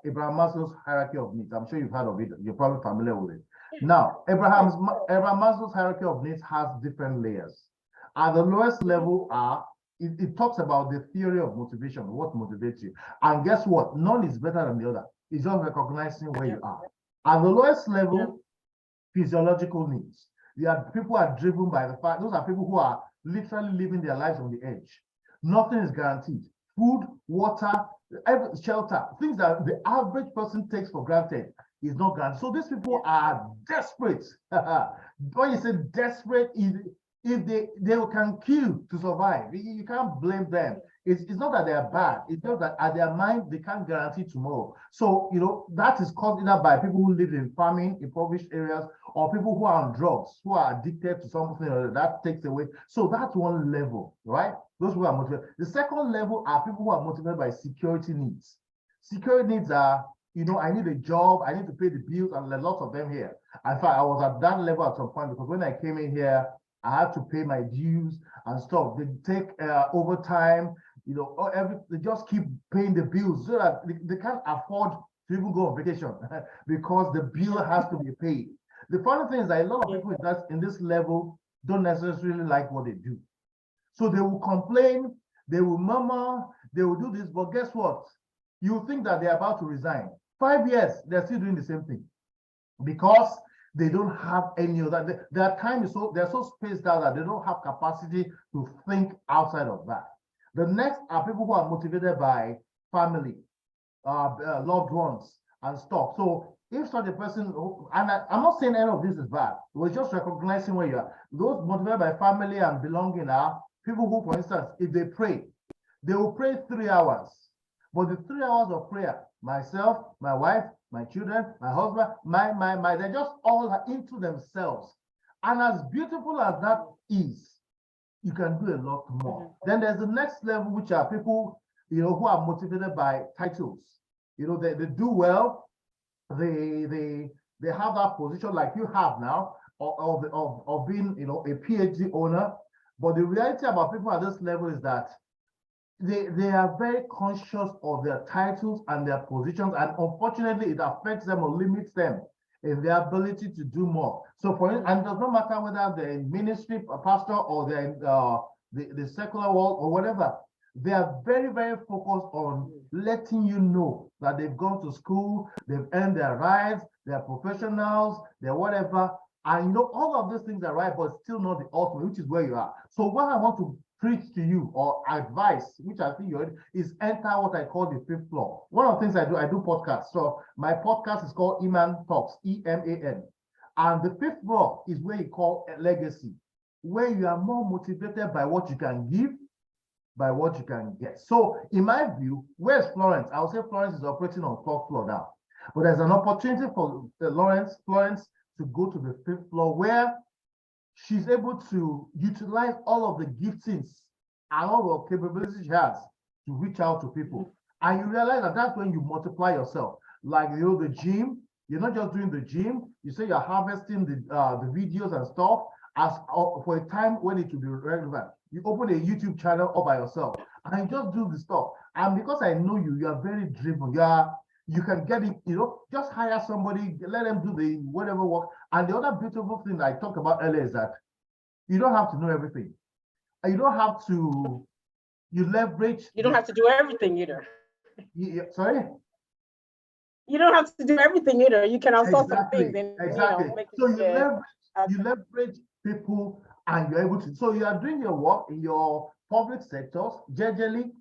Abraham Maslow's hierarchy of needs. I'm sure you've heard of it. You're probably familiar with it. Now, Abraham Maslow's hierarchy of needs has different layers. At the lowest level it talks about the theory of motivation, what motivates you. And guess what? None is better than the other. It's just recognizing where you are. At the lowest level, physiological needs. People are driven by the fact, those are people who are literally living their lives on the edge. Nothing is guaranteed. Food, water, shelter, things that the average person takes for granted is not guaranteed. So these people are desperate. When you say desperate, if they can kill to survive, you can't blame them. It's not that they are bad. It's just that at their mind, they can't guarantee tomorrow. So, that is caused either by people who live in farming, impoverished areas, or people who are on drugs, who are addicted to something that takes away. So that's one level, right? Those who are motivated. The second level are people who are motivated by security needs. Security needs are, I need a job, I need to pay the bills, and there are lots of them here. In fact, I was at that level at some point because when I came in here, I had to pay my dues and stuff. They take overtime, they just keep paying the bills so that they can't afford to even go on vacation because the bill has to be paid. The funny thing is that a lot of people in this level don't necessarily like what they do. So they will complain, they will murmur, they will do this, but guess what? You think that they're about to resign. 5 years, they're still doing the same thing because they don't have any other. Their time is they're so spaced out that they don't have capacity to think outside of that. The next are people who are motivated by family, loved ones, and stuff. So if such a person, and I'm not saying any of this is bad, we're just recognizing where you are. Those motivated by family and belonging are people who, for instance, if they pray, they will pray 3 hours. But the 3 hours of prayer, myself, my wife, my children, my husband, they're just all into themselves. And as beautiful as that is, you can do a lot more. Then there's the next level, which are people, who are motivated by titles. They do well, they have that position like you have now of being, a PhD owner. But the reality about people at this level is that they are very conscious of their titles and their positions, and unfortunately, it affects them or limits them in their ability to do more. So, and it does not matter whether they're in ministry, a pastor, or they're in the secular world or whatever. They are very, very focused on letting you know that they've gone to school, they've earned their rights, they're professionals, they're whatever. And all of these things are right, but still not the ultimate, which is where you are. So what I want to preach to you or advice, which I think is enter what I call the fifth floor. One of the things I do podcasts. So my podcast is called Eman Talks, EMAN. And the fifth floor is where you call a legacy, where you are more motivated by what you can give, by what you can get. So in my view, where's Florence? I would say Florence is operating on 4th floor now. But there's an opportunity for Florence to go to the 5th floor where she's able to utilize all of the giftings and all the capabilities she has to reach out to people. And you realize that that's when you multiply yourself. Like, the gym, you're not just doing the gym, you say you're harvesting the videos and stuff as for a time when it will be relevant. You open a YouTube channel all by yourself and you just do the stuff. And because I know you are very driven, you can get it, just hire somebody, let them do the whatever work. And the other beautiful thing I talked about earlier is that you don't have to know everything. You don't have to, leverage. You don't have to do everything either. Sorry? You don't have to do everything either. You can outsource some things. Exactly. So you leverage people and you're able to. So you are doing your work in your public sectors, generally.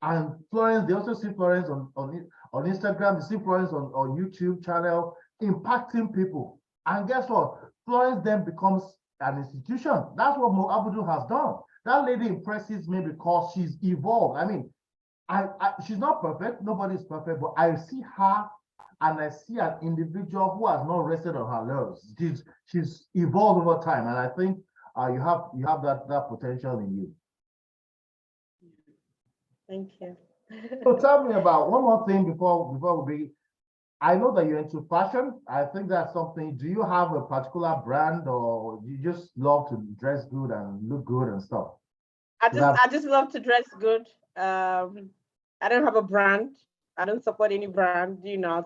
And Florence, they also see Florence on Instagram, they see Florence on YouTube channel, impacting people. And guess what? Florence then becomes an institution. That's what Mo Abudu has done. That lady impresses me because she's evolved. I mean, she's not perfect. Nobody's perfect, but I see her and I see an individual who has not rested on her laurels. She's evolved over time, and I think you have that potential in you. Thank you. So tell me about one more thing before we begin. I know that you're into fashion. I think that's something. Do you have a particular brand, or you just love to dress good and look good and stuff? I just love to dress good. I don't have a brand. I don't support any brand,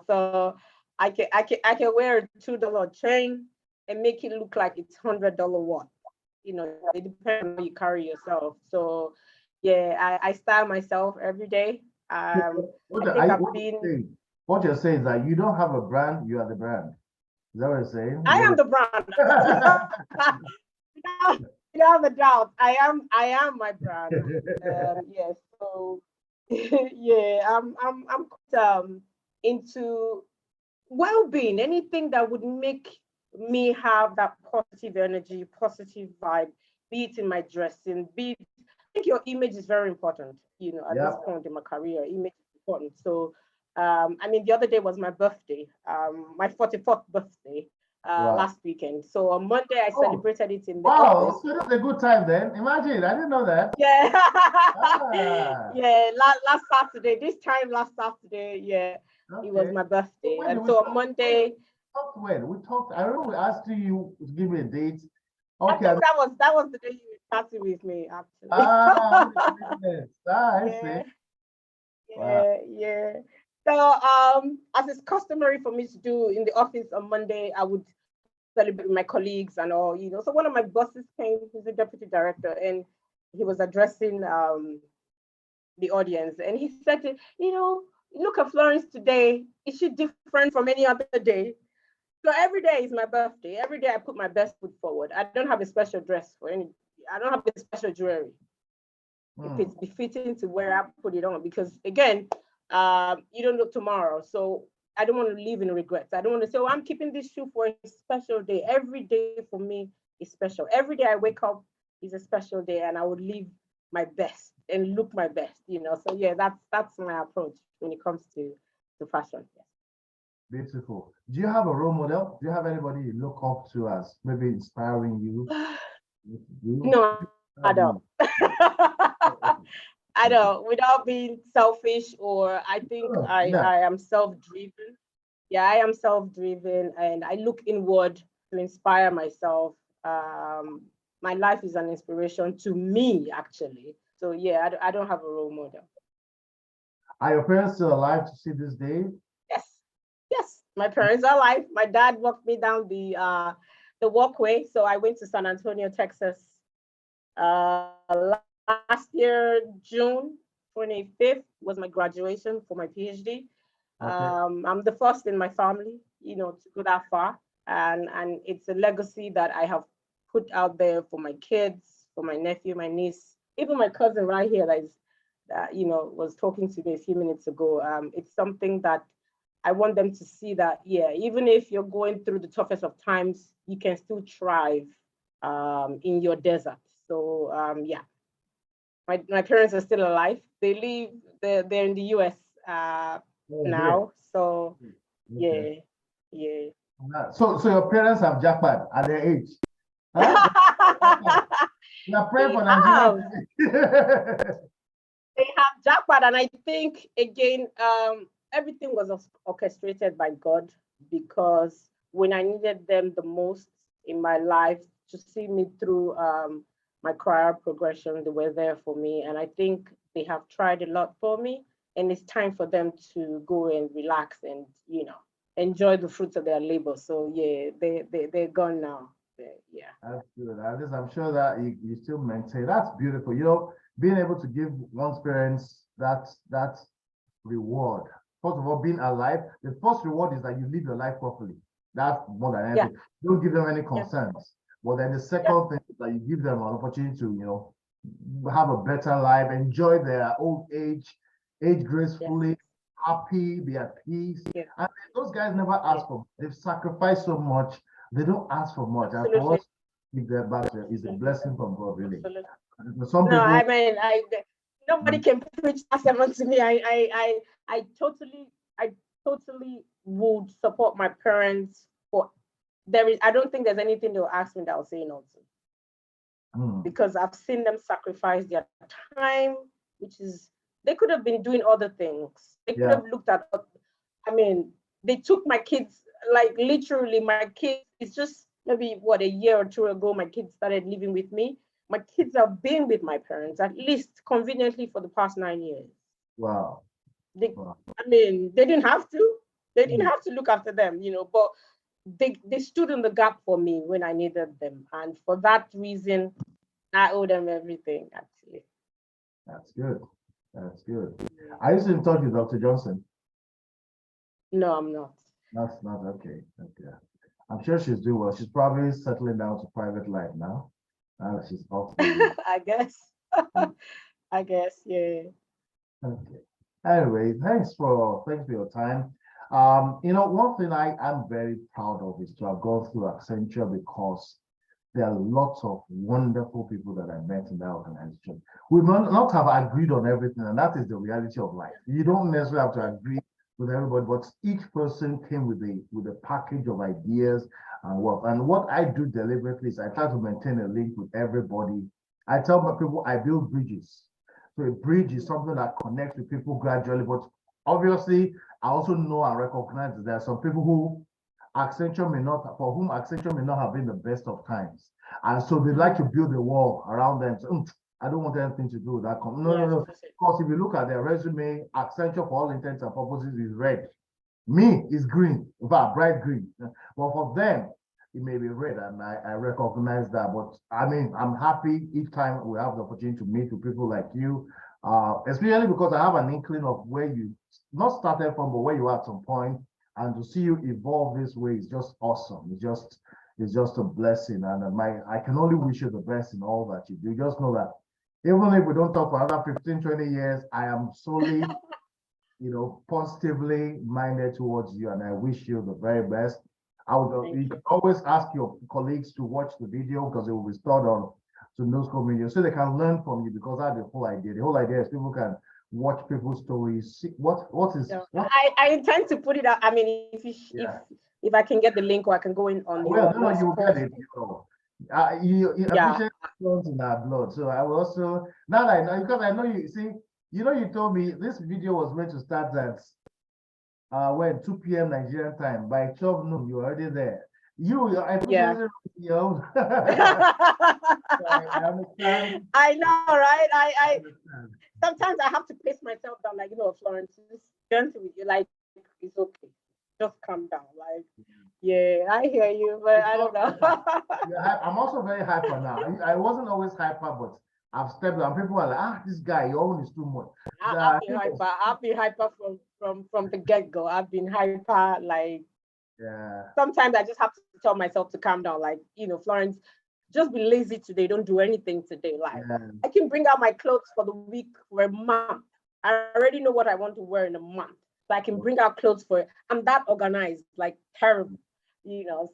So I can wear a $2 chain and make it look like it's $100 one. It depends on how you carry yourself. So yeah, I style myself every day. What you're saying is that you don't have a brand, you are the brand. Is that what you're saying? I am the brand. Without a doubt, I am my brand. Yes. So yeah, I'm into well-being, anything that would make me have that positive energy, positive vibe, be it in my dressing, I think your image is very important, at this point in my career. Image is important. So the other day was my birthday, my 44th birthday, last weekend. So on Monday, I celebrated it in the office. So that's a good time then. Imagine, I didn't know that. Yeah. Yeah, last Saturday, last Saturday, yeah, okay. It was my birthday. And so on Monday. We talked, I remember we asked you to give me a date. Okay. That was the day you were chatting with me, actually. I see. Yeah. So as it's customary for me to do in the office on Monday, I would celebrate with my colleagues and all, you know. So one of my bosses came, he's a deputy director, and he was addressing the audience, and he said, you know, look at Florence today. Is she different from any other day? So every day is my birthday. Every day I put my best foot forward. I don't have a special dress for any. I don't have a special jewelry. If it's befitting to wear, I put it on, because again, you don't know tomorrow. So I don't want to live in regrets. I don't want to say, oh, I'm keeping this shoe for a special day. Every day for me is special. Every day I wake up is a special day, and I would live my best and look my best, you know. So yeah, that's my approach when it comes to fashion. Beautiful. Do you have a role model? Do you have anybody you look up to as maybe inspiring you? No, I don't. I don't, without being selfish, or I think I am self-driven. Yeah, I am self-driven, and I look inward to inspire myself. My life is an inspiration to me, actually. So yeah, I don't have a role model. Are your parents still alive to see this day? Yes, my parents are alive. My dad walked me down the walkway. So I went to San Antonio, Texas, last year, June 25th was my graduation for my PhD. Okay. I'm the first in my family, you know, to go that far. And it's a legacy that I have put out there for my kids, for my nephew, my niece, even my cousin right here that you know, was talking to me a few minutes ago. It's something that I want them to see, that, yeah, even if you're going through the toughest of times, you can still thrive in your desert. So yeah, my parents are still alive. They're in the US now. So okay. Yeah. So your parents have jackpot at their age. Huh? You're praying for Nigeria. They have jackpot, and I think again, everything was orchestrated by God, because when I needed them the most in my life to see me through my career progression, they were there for me. And I think they have tried a lot for me, and it's time for them to go and relax and, you know, enjoy the fruits of their labor. So yeah, they're gone now. Yeah. That's good. I'm sure that you still maintain. That's beautiful. You know, being able to give one's parents that reward. First of all, being alive, the first reward is that you live your life properly. That's more than anything. Yeah. Don't give them any concerns. Yeah. But then the second thing is that you give them an opportunity to, you know, have a better life, enjoy their old age gracefully, happy, be at peace. Yeah. And those guys never ask for. They've sacrificed so much. They don't ask for much. And for us, give them back is a blessing from God, really. Some people, I mean, nobody can preach that sermon to me. I totally would support my parents for. I don't think there's anything they'll ask me that I'll say no to. Because I've seen them sacrifice their time, which is, they could have been doing other things. They could have looked at, I mean, they took my kids, like literally my kids, it's just maybe what, a year or two ago, my kids started living with me. My kids have been with my parents, at least conveniently, for the past 9 years. Wow. I mean, they didn't have to. They didn't have to look after them, you know, but they stood in the gap for me when I needed them. And for that reason, I owe them everything, actually. That's good. That's good. Are you still in touch with Dr. Johnson? No, I'm not. That's not okay. Okay. I'm sure she's doing well. She's probably settling down to private life now. She's off. I guess. I guess, yeah. Okay. Anyway, thanks for your time. You know, one thing I'm very proud of is to have gone through Accenture, because there are lots of wonderful people that I met in that organization. We might not have agreed on everything, and that is the reality of life. You don't necessarily have to agree with everybody, but each person came with a package of ideas and work. And what I do deliberately is I try to maintain a link with everybody. I tell my people I build bridges. So a bridge is something that connects with people gradually, but obviously I also know and recognize that there are some people for whom Accenture may not have been the best of times. And so they like to build a wall around them. So, I don't want anything to do with that. No. Because if you look at their resume, Accenture, for all intents and purposes, is red. Me is green, in fact, bright green. But for them, it may be red, and I recognize that. But I mean, I'm happy each time we have the opportunity to meet with people like you, especially because I have an inkling of where you not started from, but where you are at some point, and to see you evolve this way is just awesome. It's just a blessing, and I can only wish you the best in all that you do. Just know that even if we don't talk for another 15, 20 years, I am solely, positively minded towards you, and I wish you the very best. You can always ask your colleagues to watch the video because it will be stored on to News Media so they can learn from you, because that's the whole idea. The whole idea is people can watch people's stories. See what is. No, I intend to put it out. I mean, if I can get the link, or I can go in on. Well, no, you will get it. You appreciate Florence in our blood. So I will also, now that I know, because I know you see, you told me this video was meant to start at 2 p.m. Nigerian time. By 12 noon, you're already there. I understand. I know, right? I sometimes I have to pace myself down, like, Florence, just gentle with you, like, it's okay. Just calm down. Like, yeah, I hear you, but I don't know. I'm also very hyper now. I wasn't always hyper, but I've stepped down. People are like, this guy, your own is too much. I've been hyper. I've been hyper from the get-go. I've been hyper, like, sometimes I just have to tell myself to calm down. Like, Florence, just be lazy today. Don't do anything today. Like, I can bring out my clothes for the week, for a month. I already know what I want to wear in a month. So I can bring out clothes for it. I'm that organized, like terrible,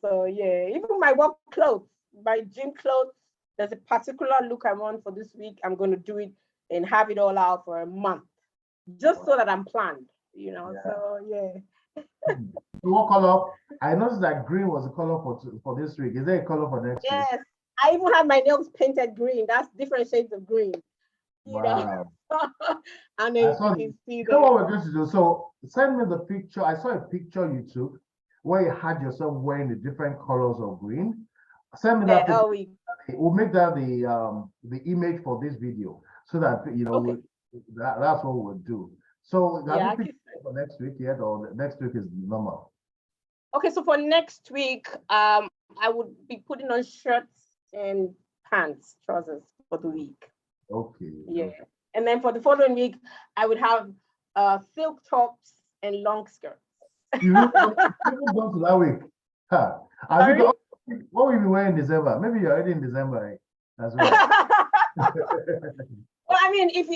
So yeah, even my work clothes, my gym clothes, there's a particular look I want for this week. I'm going to do it and have it all out for a month, just so that I'm planned, So yeah. What color? I noticed that green was the color for this week. Is there a color for next week? Yes, I even have my nails painted green. That's different shades of green. Wow. And then you can see you know what we're going to do? So send me the picture. I saw a picture you took where you had yourself wearing the different colors of green. Send me that picture. We'll make that the image for this video, so that that's what we'll do. So have you picked for next week yet, or next week is normal? Okay, so for next week, I would be putting on shirts and pants, trousers for the week. Okay. Yeah. And then for the following week, I would have silk tops and long skirts. You really go to that week? Huh. What will you be wearing in December? Maybe you're already in December as well. Well, I mean, if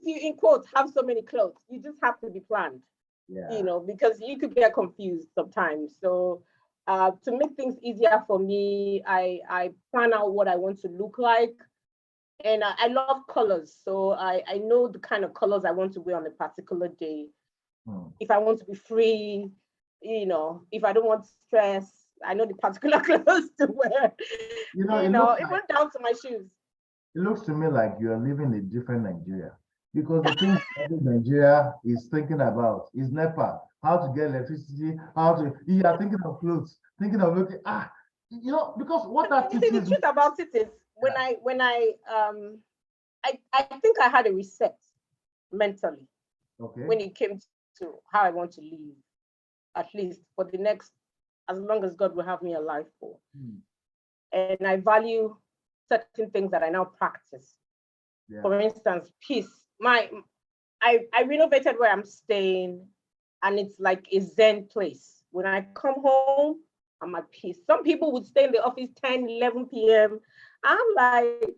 you in quotes have so many clothes, you just have to be planned. Because you could get confused sometimes. So to make things easier for me, I plan out what I want to look like. And I love colors. So I know the kind of colors I want to wear on a particular day. If I want to be free, if I don't want stress, I know the particular clothes to wear. It went down to my shoes. It looks to me like you are living a different Nigeria, because the thing Nigeria is thinking about is NEPA, how to get electricity, you are thinking of clothes, thinking of looking, because what that you see, the truth about it is when I think I had a reset mentally when it came to how I want to live, at least for the next, as long as God will have me alive for. And I value certain things that I now practice. For instance, peace. I renovated where I'm staying, and it's like a Zen place. When I come home, I'm at peace. Some people would stay in the office 10, 11 p.m. I'm like,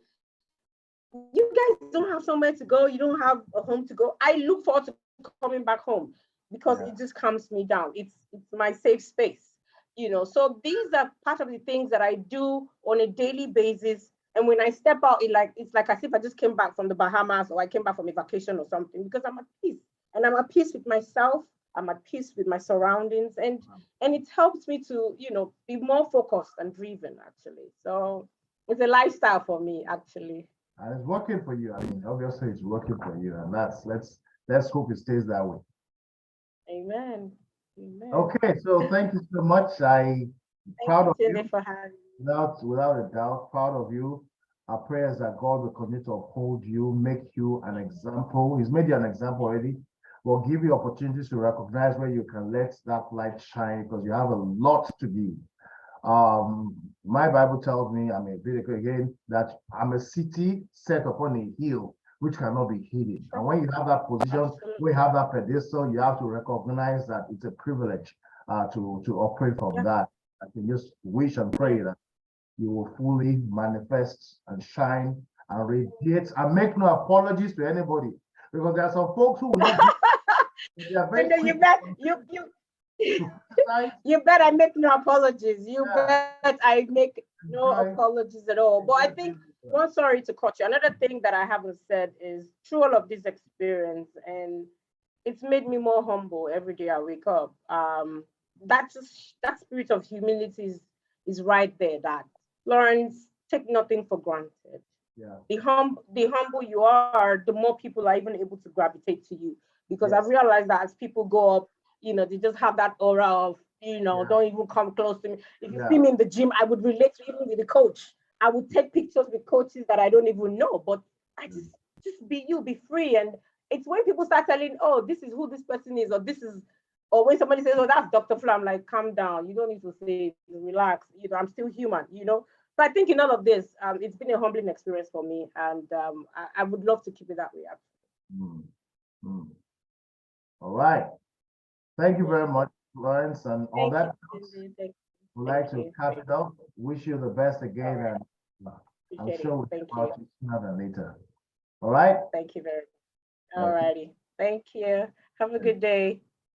you guys don't have somewhere to go. You don't have a home to go. I look forward to coming back home because it just calms me down. It's my safe space. So these are part of the things that I do on a daily basis. And when I step out, it's like as if I just came back from the Bahamas, or I came back from a vacation or something, because I'm at peace. And I'm at peace with myself. I'm at peace with my surroundings. And it helps me to, be more focused and driven, actually. So it's a lifestyle for me, actually. And it's working for you. I mean, obviously it's working for you. And let's hope it stays that way. Amen. Amen. Okay, so thank you so much. Proud of you. For having me. Without a doubt, proud of you. Our prayers that God will continue to uphold you, make you an example. He's made you an example already. Will give you opportunities to recognize where you can let that light shine, because you have a lot to give. My Bible tells me, I'm a biblical again, that I'm a city set upon a hill which cannot be hidden. And when you have that position, we have that pedestal, you have to recognize that it's a privilege to operate from that. I can just wish and pray that you will fully manifest and shine and radiate and make no apologies to anybody. Because there are some folks who will not be, they are very You quick bet to criticize. you bet I make no apologies. You Yeah, bet I make no enjoy, apologies at all. But I enjoy think being with us. one, sorry to cut you. Another thing that I haven't said is through all of this experience, and it's made me more humble every day I wake up. That spirit of humility is right there. That Florence, take nothing for granted. Yeah, The humble you are, the more people are even able to gravitate to you. Because I've yes, realized that as people go up, they just have that aura of, yeah, don't even come close to me. If you see yeah. me in the gym, I would relate to even with the coach. I would take pictures with coaches that I don't even know, but I just be you, be free. And it's when people start telling, oh, this is who this person is, or when somebody says, oh, that's Dr. Flo, I'm like, calm down. You don't need to say, relax. I'm still human. So I think in all of this, it's been a humbling experience for me, and I would love to keep it that way. Mm, mm. All right. Thank you very Yeah. much, Florence. And on Thank you, that note, Cindy. we'd Thank like to you. cap Thank it you. off. Wish you the best All again, right. and I'm Appreciate sure it. we'll hear Thank you. about you sooner than later. All right. Thank you very much. All Okay. righty. Thank you. Have a good day.